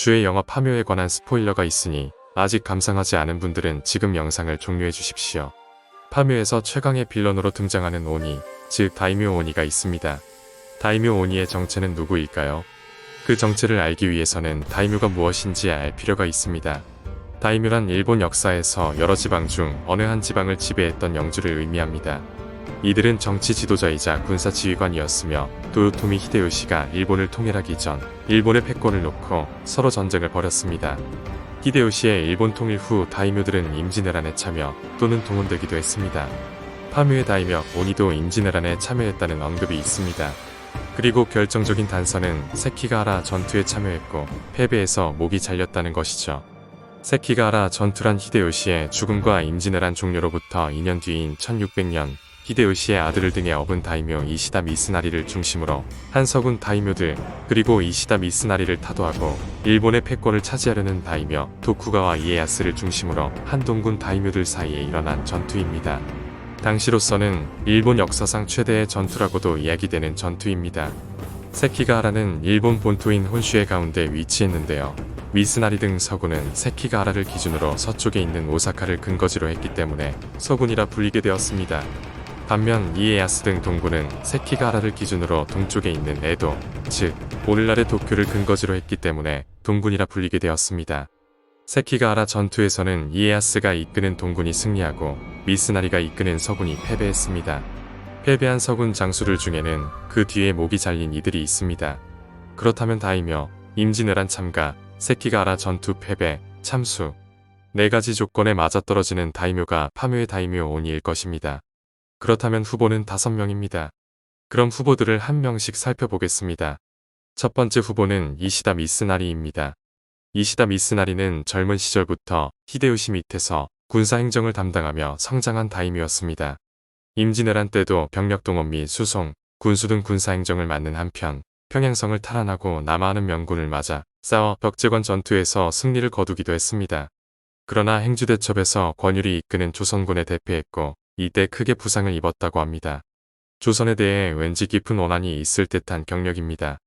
주의 영화 파묘에 관한 스포일러가 있으니 아직 감상하지 않은 분들은 지금 영상을 종료해 주십시오. 파묘에서 최강의 빌런으로 등장하는 오니, 즉 다이묘 오니가 있습니다. 다이묘 오니의 정체는 누구일까요? 그 정체를 알기 위해서는 다이묘가 무엇인지 알 필요가 있습니다. 다이묘란 일본 역사에서 여러 지방 중 어느 한 지방을 지배했던 영주를 의미합니다. 이들은 정치 지도자이자 군사 지휘관이었으며 도요토미 히데요시가 일본을 통일하기 전 일본의 패권을 놓고 서로 전쟁을 벌였습니다. 히데요시의 일본 통일 후 다이묘들은 임진왜란에 참여 또는 동원되기도 했습니다. 파묘의 다이묘 오니도 임진왜란에 참여했다는 언급이 있습니다. 그리고 결정적인 단서는 세키가하라 전투에 참여했고 패배해서 목이 잘렸다는 것이죠. 세키가하라 전투란 히데요시의 죽음과 임진왜란 종료로부터 2년 뒤인 1600년 히데요시의 아들을 등에 업은 다이묘 이시다 미스나리를 중심으로 한서군 다이묘들 그리고 이시다 미스나리를 타도하고 일본의 패권을 차지하려는 다이묘 도쿠가와 이에야스를 중심으로 한동군 다이묘들 사이에 일어난 전투입니다. 당시로서는 일본 역사상 최대의 전투라고도 이야기되는 전투입니다. 세키가하라는 일본 본토인 혼슈의 가운데 위치했는데요. 미스나리 등 서군은 세키가하라를 기준으로 서쪽에 있는 오사카를 근거지로 했기 때문에 서군이라 불리게 되었습니다. 반면 이에야스 등 동군은 세키가하라를 기준으로 동쪽에 있는 에도, 즉 오늘날의 도쿄를 근거지로 했기 때문에 동군이라 불리게 되었습니다. 세키가하라 전투에서는 이에야스가 이끄는 동군이 승리하고 미스나리가 이끄는 서군이 패배했습니다. 패배한 서군 장수들 중에는 그 뒤에 목이 잘린 이들이 있습니다. 그렇다면 다이묘, 임진왜란 참가, 세키가하라 전투 패배, 참수 4가지 조건에 맞아떨어지는 다이묘가 파묘의 다이묘 오니일 것입니다. 그렇다면 후보는 5명입니다. 그럼 후보들을 한 명씩 살펴보겠습니다. 첫 번째 후보는 이시다 미스나리입니다. 이시다 미스나리는 젊은 시절부터 히데요시 밑에서 군사행정을 담당하며 성장한 다이묘였습니다. 임진왜란 때도 병력 동원 및 수송, 군수 등 군사행정을 맡는 한편 평양성을 탈환하고 남하하는 명군을 맞아 싸워 벽제관 전투에서 승리를 거두기도 했습니다. 그러나 행주대첩에서 권율이 이끄는 조선군에 대패했고 이때 크게 부상을 입었다고 합니다. 조선에 대해 왠지 깊은 원한이 있을 듯한 경력입니다.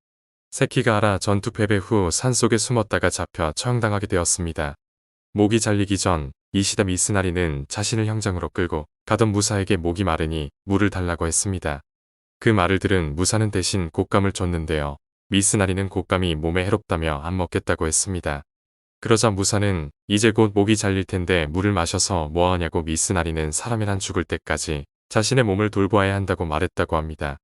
세키가하라 전투 패배 후 산속에 숨었다가 잡혀 처형당하게 되었습니다. 목이 잘리기 전 이시다 미스나리는 자신을 형장으로 끌고 가던 무사에게 목이 마르니 물을 달라고 했습니다. 그 말을 들은 무사는 대신 곶감을 줬는데요. 미스나리는 곶감이 몸에 해롭다며 안 먹겠다고 했습니다. 그러자 무사는 이제 곧 목이 잘릴 텐데 물을 마셔서 뭐하냐고 미스나리는 사람이란 죽을 때까지 자신의 몸을 돌보아야 한다고 말했다고 합니다.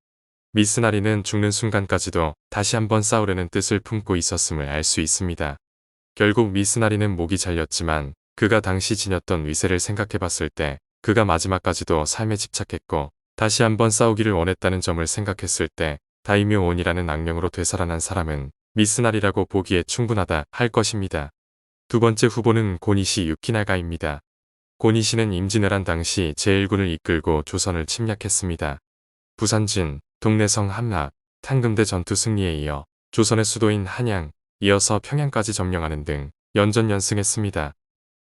미스나리는 죽는 순간까지도 다시 한번 싸우려는 뜻을 품고 있었음을 알 수 있습니다. 결국 미스나리는 목이 잘렸지만 그가 당시 지녔던 위세를 생각해봤을 때 그가 마지막까지도 삶에 집착했고 다시 한번 싸우기를 원했다는 점을 생각했을 때 다이묘 온이라는 악령으로 되살아난 사람은 미스나리라고 보기에 충분하다 할 것입니다. 두 번째 후보는 고니시 유키나가입니다. 고니시는 임진왜란 당시 제1군을 이끌고 조선을 침략했습니다. 부산진, 동래성 함락, 탄금대 전투 승리에 이어 조선의 수도인 한양, 이어서 평양까지 점령하는 등 연전연승했습니다.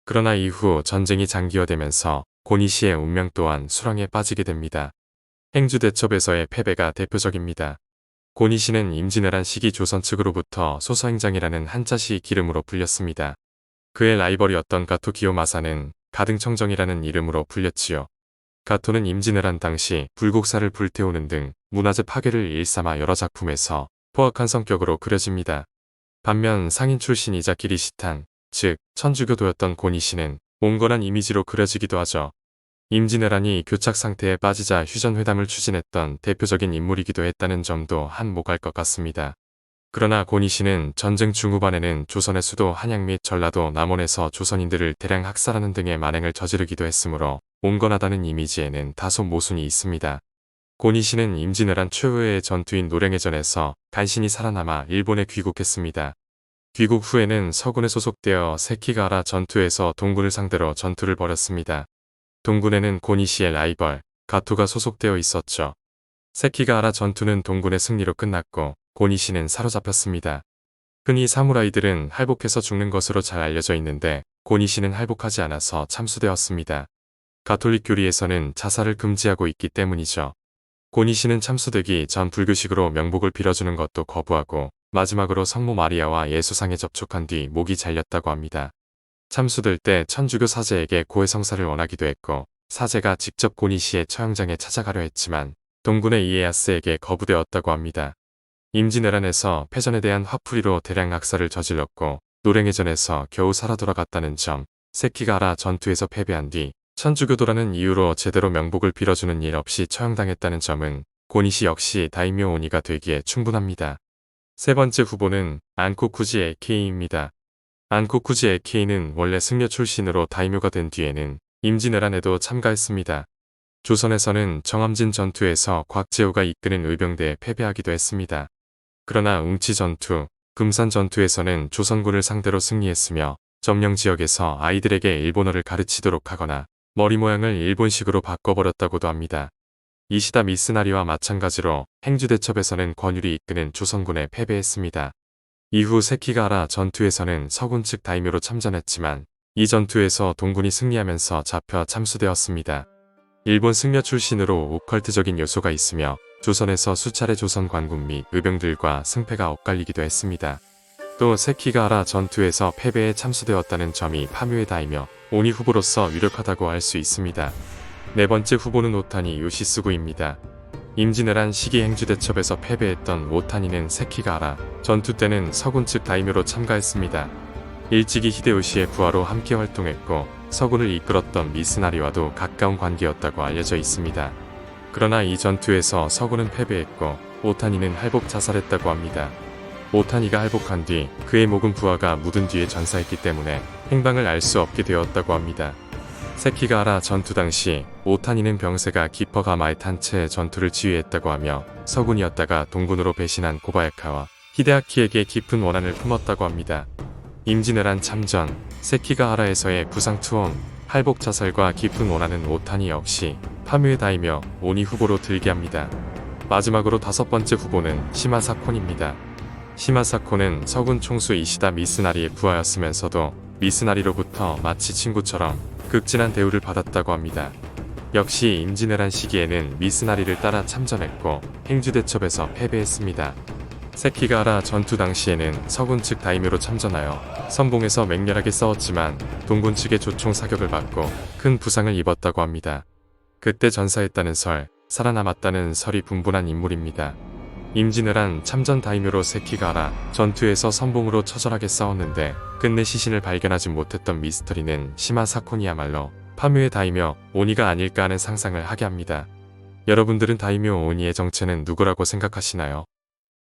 그러나 이후 전쟁이 장기화되면서 고니시의 운명 또한 수렁에 빠지게 됩니다. 행주대첩에서의 패배가 대표적입니다. 고니시는 임진왜란 시기 조선 측으로부터 소서행장이라는 한자시 기름으로 불렸습니다. 그의 라이벌이었던 가토 기요마사는 가등청정이라는 이름으로 불렸지요. 가토는 임진왜란 당시 불국사를 불태우는 등 문화재 파괴를 일삼아 여러 작품에서 포악한 성격으로 그려집니다. 반면 상인 출신이자 기리시탄, 즉 천주교도였던 고니시는 온건한 이미지로 그려지기도 하죠. 임진왜란이 교착 상태에 빠지자 휴전회담을 추진했던 대표적인 인물이기도 했다는 점도 한몫할 것 같습니다. 그러나 고니시는 전쟁 중후반에는 조선의 수도 한양 및 전라도 남원에서 조선인들을 대량 학살하는 등의 만행을 저지르기도 했으므로 온건하다는 이미지에는 다소 모순이 있습니다. 고니시는 임진왜란 최후의 전투인 노량해전에서 간신히 살아남아 일본에 귀국했습니다. 귀국 후에는 서군에 소속되어 세키가하라 전투에서 동군을 상대로 전투를 벌였습니다. 동군에는 고니시의 라이벌, 가토가 소속되어 있었죠. 세키가하라 전투는 동군의 승리로 끝났고 고니시는 사로잡혔습니다. 흔히 사무라이들은 할복해서 죽는 것으로 잘 알려져 있는데 고니시는 할복하지 않아서 참수되었습니다. 가톨릭 교리에서는 자살을 금지하고 있기 때문이죠. 고니시는 참수되기 전 불교식으로 명복을 빌어주는 것도 거부하고 마지막으로 성모 마리아와 예수상에 접촉한 뒤 목이 잘렸다고 합니다. 참수될 때 천주교 사제에게 고해성사를 원하기도 했고 사제가 직접 고니시의 처형장에 찾아가려 했지만 동군의 이에야스에게 거부되었다고 합니다. 임진왜란에서 패전에 대한 화풀이로 대량 학살을 저질렀고 노랭해전에서 겨우 살아 돌아갔다는 점, 세키가하라 전투에서 패배한 뒤 천주교도라는 이유로 제대로 명복을 빌어주는 일 없이 처형당했다는 점은 고니시 역시 다이묘 오니가 되기에 충분합니다. 세 번째 후보는 안코쿠지 에케이입니다. 안코쿠지 에케이는 원래 승려 출신으로 다이묘가 된 뒤에는 임진왜란에도 참가했습니다. 조선에서는 정암진 전투에서 곽재우가 이끄는 의병대에 패배하기도 했습니다. 그러나 웅치 전투, 금산 전투에서는 조선군을 상대로 승리했으며 점령 지역에서 아이들에게 일본어를 가르치도록 하거나 머리 모양을 일본식으로 바꿔버렸다고도 합니다. 이시다 미스나리와 마찬가지로 행주대첩에서는 권율이 이끄는 조선군에 패배했습니다. 이후 세키가하라 전투에서는 서군 측 다이묘로 참전했지만 이 전투에서 동군이 승리하면서 잡혀 참수되었습니다. 일본 승려 출신으로 오컬트적인 요소가 있으며 조선에서 수차례 조선 관군 및 의병들과 승패가 엇갈리기도 했습니다. 또 세키가하라 전투에서 패배에 참수되었다는 점이 파묘의 다이묘 오니 후보로서 유력하다고 할 수 있습니다. 네 번째 후보는 오타니 요시스구입니다. 임진왜란 시기 행주대첩에서 패배했던 오타니는 세키가하라 전투 때는 서군 측 다이묘로 참가했습니다. 일찍이 히데요시의 부하로 함께 활동했고 서군을 이끌었던 미스나리와도 가까운 관계였다고 알려져 있습니다. 그러나 이 전투에서 서군은 패배했고 오타니는 할복 자살했다고 합니다. 오타니가 할복한 뒤 그의 목은 부하가 묻은 뒤에 전사했기 때문에 행방을 알 수 없게 되었다고 합니다. 세키가하라 전투 당시 오타니는 병세가 기퍼가마에 탄 채 전투를 지휘했다고 하며 서군이었다가 동군으로 배신한 고바야카와 히데아키에게 깊은 원한을 품었다고 합니다. 임진왜란 참전, 세키가하라에서의 부상 투혼, 할복 자살과 깊은 원한은 오타니 역시 파묘의 다이묘 오니 후보로 들게 합니다. 마지막으로 다섯 번째 후보는 시마사콘입니다. 시마사콘은 서군 총수 이시다 미스나리의 부하였으면서도 미스나리로부터 마치 친구처럼 극진한 대우를 받았다고 합니다. 역시 임진왜란 시기에는 미스나리를 따라 참전했고 행주대첩에서 패배했습니다. 세키가하라 전투 당시에는 서군 측 다이묘로 참전하여 선봉에서 맹렬하게 싸웠지만 동군 측의 조총 사격을 받고 큰 부상을 입었다고 합니다. 그때 전사했다는 설, 살아남았다는 설이 분분한 인물입니다. 임진왜란 참전 다이묘로 세키가하라 전투에서 선봉으로 처절하게 싸웠는데 끝내 시신을 발견하지 못했던 미스터리는 시마사콘이야말로 파묘의 다이묘 오니가 아닐까 하는 상상을 하게 합니다. 여러분들은 다이묘 오니의 정체는 누구라고 생각하시나요?